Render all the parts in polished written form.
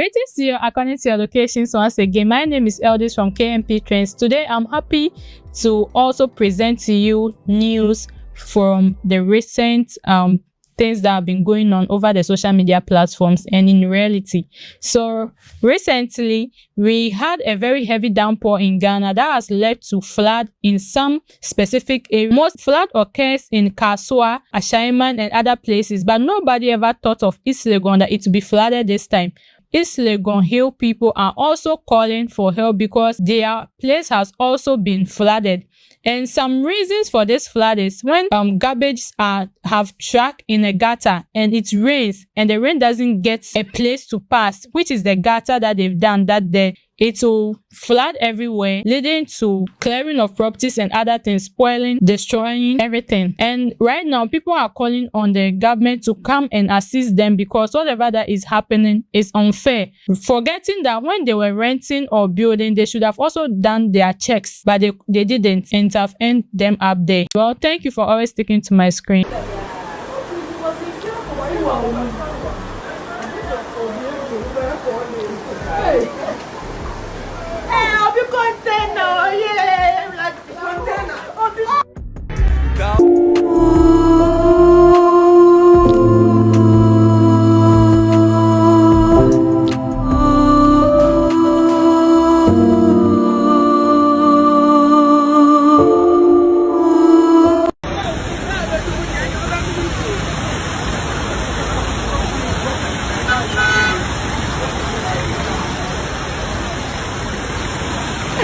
Greetings to you according to your locations once again. My name is Eldis from KMP Trends. Today I'm happy to also present to you news from the recent things that have been going on over the social media platforms and in reality. So recently we had a very heavy downpour in Ghana that has led to flood in some specific areas. Most flood occurs in Kasua, Ashaiman and other places, but nobody ever thought of East Legon that it would be flooded this time. East Legon Hill people are also calling for help because their place has also been flooded. And some reasons for this flood is when garbage have trapped in a gutter and it rains and the rain doesn't get a place to pass, which is the gutter that they've done that day. It will flood everywhere, leading to clearing of properties and other things, spoiling, destroying everything. And right now, people are calling on the government to come and assist them because whatever that is happening is unfair. Forgetting that when they were renting or building, they should have also done their checks, but they didn't and have ended them up there. Well, thank you for always sticking to my screen.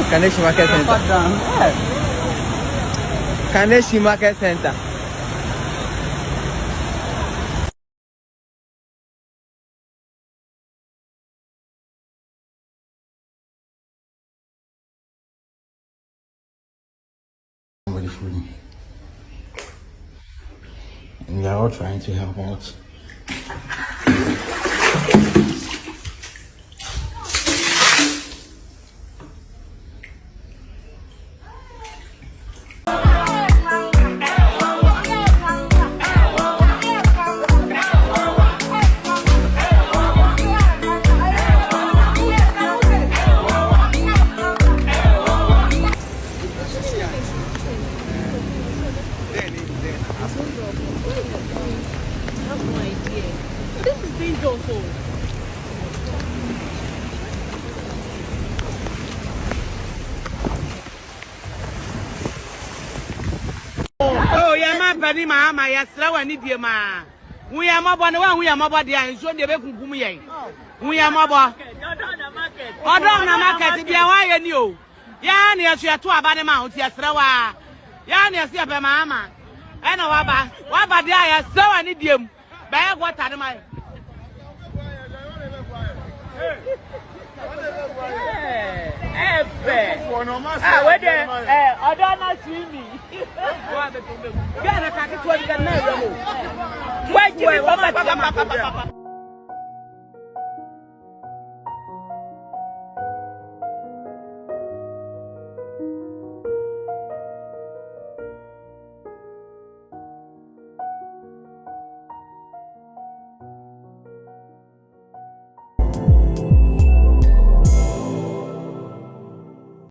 Kaneshi Market Center. Kaneshi Market Center. Somebody shooting. And we are all trying to help out. This is dangerous. Oh, yeah, my penny, my yastraw and idioma. We are more than we are more body and so they make me. We are more. Order on the market, if you are and you. Yan, yes, you are two about the mount, yastrawa. Yan, yes, you have a mamma. I know what about the eye, so an idiom. By what time? I don't know, see me. Get a packet to the